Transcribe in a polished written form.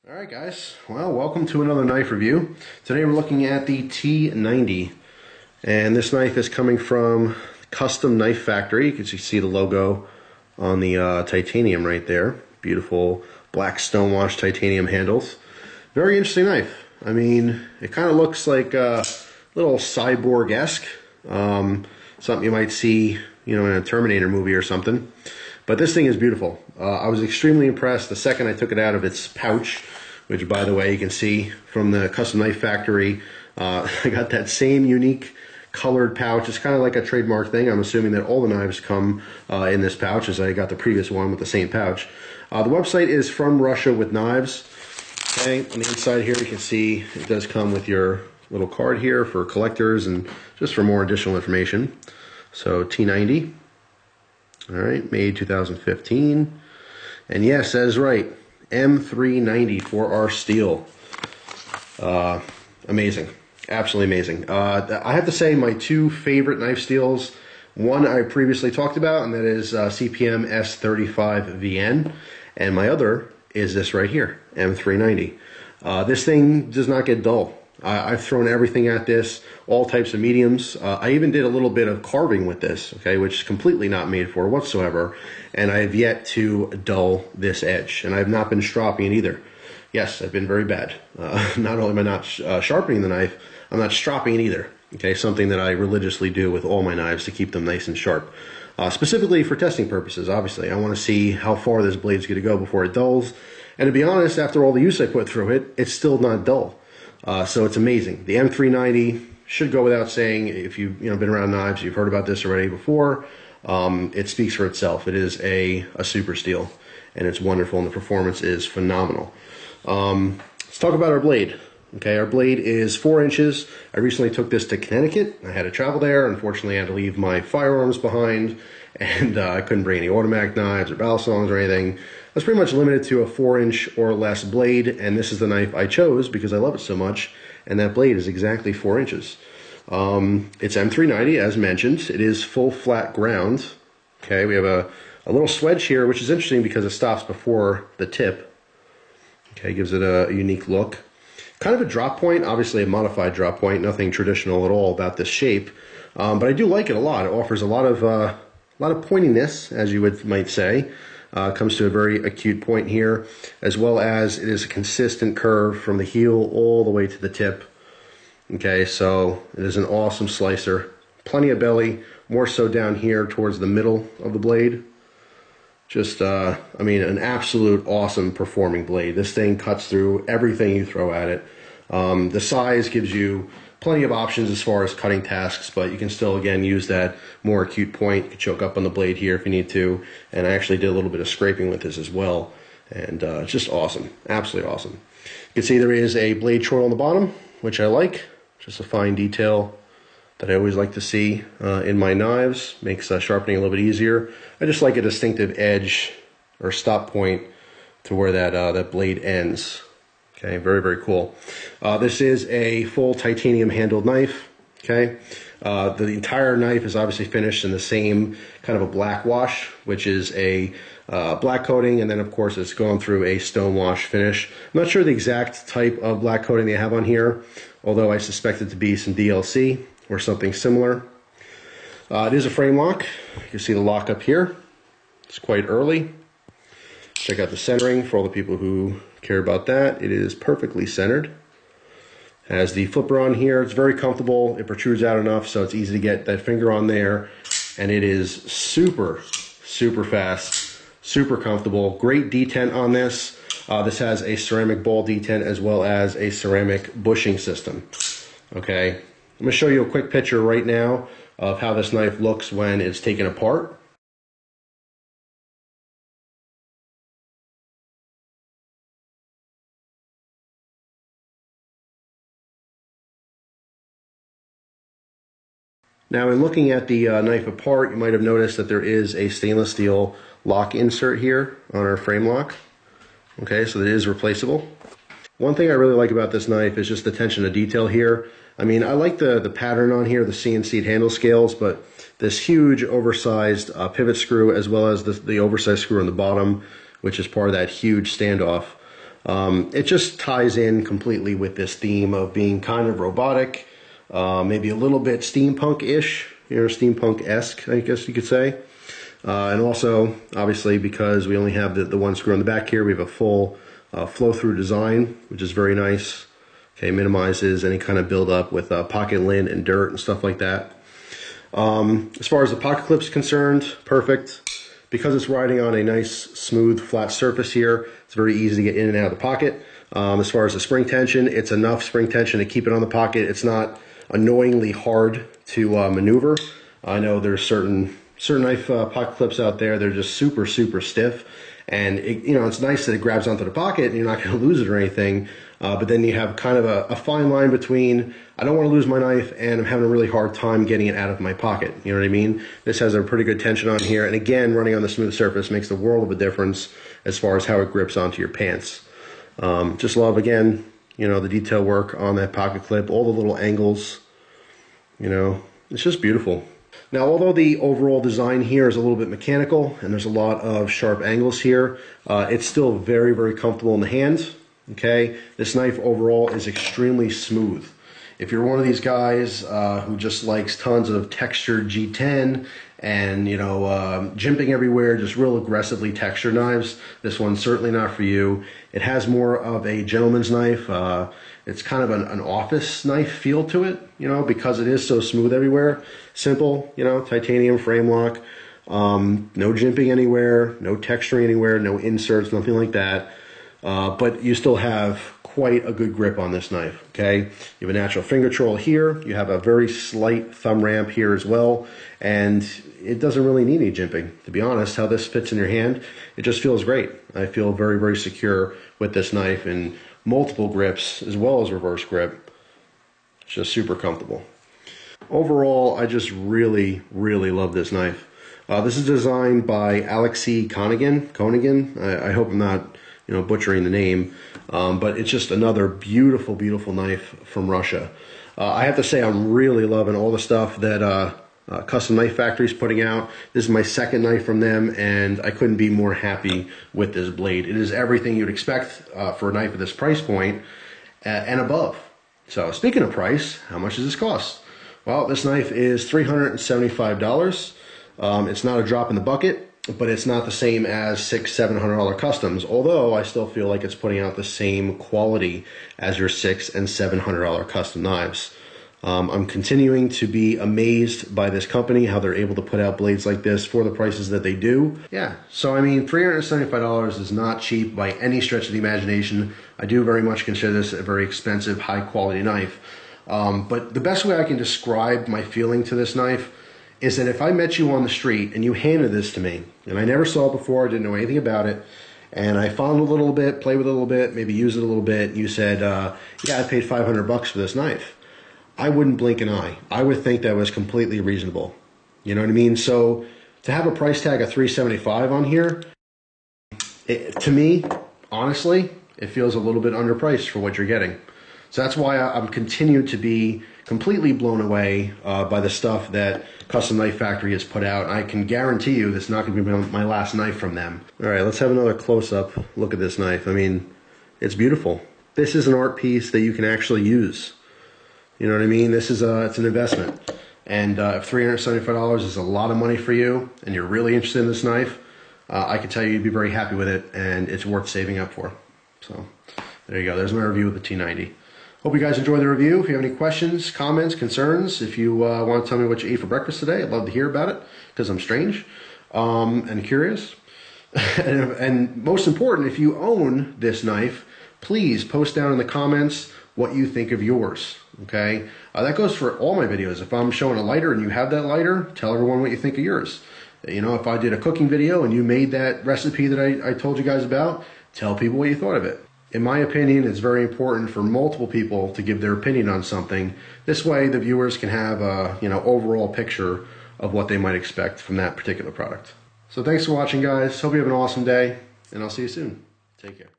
Alright guys, well welcome to another knife review. Today we're looking at the T90, and this knife is coming from Custom Knife Factory. You can see the logo on the titanium right there. Beautiful black stonewashed titanium handles. Very interesting knife. I mean, it kind of looks like a little cyborg-esque, something you might see, in a Terminator movie or something. But this thing is beautiful. I was extremely impressed the second I took it out of its pouch, which, by the way, you can see from the Custom Knife Factory. I got that same unique colored pouch. It's kind of like a trademark thing. I'm assuming that all the knives come in this pouch, as I got the previous one with the same pouch. The website is From Russia with Knives. Okay, on the inside here you can see it does come with your little card here for collectors and just for more additional information. So T90. Alright, made 2015. And yes, that is right. M390 4R steel. Amazing. Absolutely amazing. I have to say my two favorite knife steels, one I previously talked about, and that is CPM S35VN. And my other is this right here, M390. This thing does not get dull. I've thrown everything at this, all types of mediums. I even did a little bit of carving with this, okay, which is completely not made for whatsoever, and I have yet to dull this edge, and I have not been stropping it either. Yes, I've been very bad. Not only am I not sharpening the knife, I'm not stropping it either, okay, something that I religiously do with all my knives to keep them nice and sharp. Specifically for testing purposes, obviously. I want to see how far this blade's going to go before it dulls, and to be honest, after all the use I put through it, it's still not dull. So it's amazing. The M390 should go without saying. If you've been around knives, you've heard about this already before. It speaks for itself. It is a super steel, and it's wonderful, and the performance is phenomenal. Let's talk about our blade. Okay, our blade is 4 inches. I recently took this to Connecticut. I had to travel there. Unfortunately, I had to leave my firearms behind, and I couldn't bring any automatic knives or battle songs or anything. I was pretty much limited to a 4-inch or less blade, and this is the knife I chose because I love it so much, and that blade is exactly 4 inches. It's M390, as mentioned. It is full flat ground. Okay, we have a little swedge here, which is interesting because it stops before the tip. Okay, gives it a unique look. Kind of a drop point, obviously a modified drop point, nothing traditional at all about this shape, but I do like it a lot. It offers a lot of pointiness, as you might say. Comes to a very acute point here, as well as it is a consistent curve from the heel all the way to the tip. Okay, so it is an awesome slicer. Plenty of belly, more so down here towards the middle of the blade. Just, I mean, an absolute awesome performing blade. This thing cuts through everything you throw at it. The size gives you plenty of options as far as cutting tasks, but you can still, again, use that more acute point. You can choke up on the blade here if you need to, and I actually did a little bit of scraping with this as well, and it's just awesome. Absolutely awesome. You can see there is a blade choil on the bottom, which I like. Just a fine detail that I always like to see in my knives. Makes sharpening a little bit easier. I just like a distinctive edge or stop point to where that blade ends. Okay, very, very cool. This is a full titanium handled knife. Okay, the entire knife is obviously finished in the same kind of a black wash, which is a black coating, and then of course it's gone through a stone wash finish. I'm not sure the exact type of black coating they have on here, although I suspect it to be some DLC or something similar. It is a frame lock. You can see the lock up here. It's quite early. Check out the centering for all the people who care about that. It is perfectly centered. Has the flipper on here. It's very comfortable. It protrudes out enough so it's easy to get that finger on there. And it is super, super fast, super comfortable. Great detent on this. This has a ceramic ball detent as well as a ceramic bushing system. Okay, I'm going to show you a quick picture right now of how this knife looks when it's taken apart. Now, in looking at the knife apart, you might have noticed that there is a stainless steel lock insert here on our frame lock. Okay, so it is replaceable. One thing I really like about this knife is just the attention to detail here. I mean, I like the pattern on here, the CNC handle scales, but this huge oversized pivot screw, as well as the oversized screw on the bottom, which is part of that huge standoff. It just ties in completely with this theme of being kind of robotic, maybe a little bit steampunk-ish, steampunk-esque, I guess you could say. And also, obviously, because we only have the one screw on the back here, we have a full flow-through design, which is very nice. Okay, minimizes any kind of buildup with pocket lint and dirt and stuff like that. As far as the pocket clip's concerned, perfect. Because it's riding on a nice, smooth, flat surface here, it's very easy to get in and out of the pocket. As far as the spring tension, it's enough spring tension to keep it on the pocket. It's not annoyingly hard to maneuver. I know there's certain knife pocket clips out there, they're just super, super stiff. And it's nice that it grabs onto the pocket and you're not going to lose it or anything. But then you have kind of a fine line between, I don't want to lose my knife and I'm having a really hard time getting it out of my pocket. You know what I mean? This has a pretty good tension on here. And again, running on the smooth surface makes the world of a difference as far as how it grips onto your pants. Just love, again, the detail work on that pocket clip, all the little angles, it's just beautiful. Now, although the overall design here is a little bit mechanical and there's a lot of sharp angles here, it's still very, very comfortable in the hands. Okay, this knife overall is extremely smooth. If you're one of these guys who just likes tons of textured G10 and jimping everywhere, just real aggressively textured knives, this one's certainly not for you. It has more of a gentleman's knife. It's kind of an office knife feel to it, because it is so smooth everywhere. Simple, titanium frame lock, no jimping anywhere, no texturing anywhere, no inserts, nothing like that. But you still have quite a good grip on this knife, okay? You have a natural finger troll here. You have a very slight thumb ramp here as well. And it doesn't really need any jimping. To be honest, how this fits in your hand, it just feels great. I feel very, very secure with this knife in multiple grips as well as reverse grip. It's just super comfortable. Overall, I just really, really love this knife. This is designed by Alexei Konigan. I hope I'm not butchering the name, but it's just another beautiful, beautiful knife from Russia. I have to say I'm really loving all the stuff that Custom Knife Factory's putting out. This is my second knife from them, and I couldn't be more happy with this blade. It is everything you'd expect for a knife at this price point and above. So speaking of price, how much does this cost? Well, this knife is $375. It's not a drop in the bucket, but it's not the same as $600–700 customs, although I still feel like it's putting out the same quality as your $600 and $700 custom knives. I'm continuing to be amazed by this company, how they're able to put out blades like this for the prices that they do. Yeah, so I mean, $375 is not cheap by any stretch of the imagination. I do very much consider this a very expensive, high quality knife. But the best way I can describe my feeling to this knife is that if I met you on the street and you handed this to me, and I never saw it before, I didn't know anything about it, and I fondled it a little bit, played with it a little bit, maybe used it a little bit, and you said, yeah, I paid $500 for this knife, I wouldn't blink an eye. I would think that was completely reasonable. You know what I mean? So to have a price tag of $375 on here, to me, honestly, it feels a little bit underpriced for what you're getting. So that's why I'm continued to be completely blown away by the stuff that Custom Knife Factory has put out. I can guarantee you this is not going to be my last knife from them. All right, let's have another close-up look at this knife. I mean, it's beautiful. This is an art piece that you can actually use. You know what I mean? This is it's an investment. And if $375 is a lot of money for you and you're really interested in this knife, I can tell you you'd be very happy with it, and it's worth saving up for. So there you go. There's my review of the T90. Hope you guys enjoyed the review. If you have any questions, comments, concerns, if you want to tell me what you ate for breakfast today, I'd love to hear about it because I'm strange and curious. and most important, if you own this knife, please post down in the comments what you think of yours. Okay, that goes for all my videos. If I'm showing a lighter and you have that lighter, tell everyone what you think of yours. You know, if I did a cooking video and you made that recipe that I told you guys about, tell people what you thought of it. In my opinion, it's very important for multiple people to give their opinion on something. This way, the viewers can have a overall picture of what they might expect from that particular product. So thanks for watching, guys. Hope you have an awesome day, and I'll see you soon. Take care.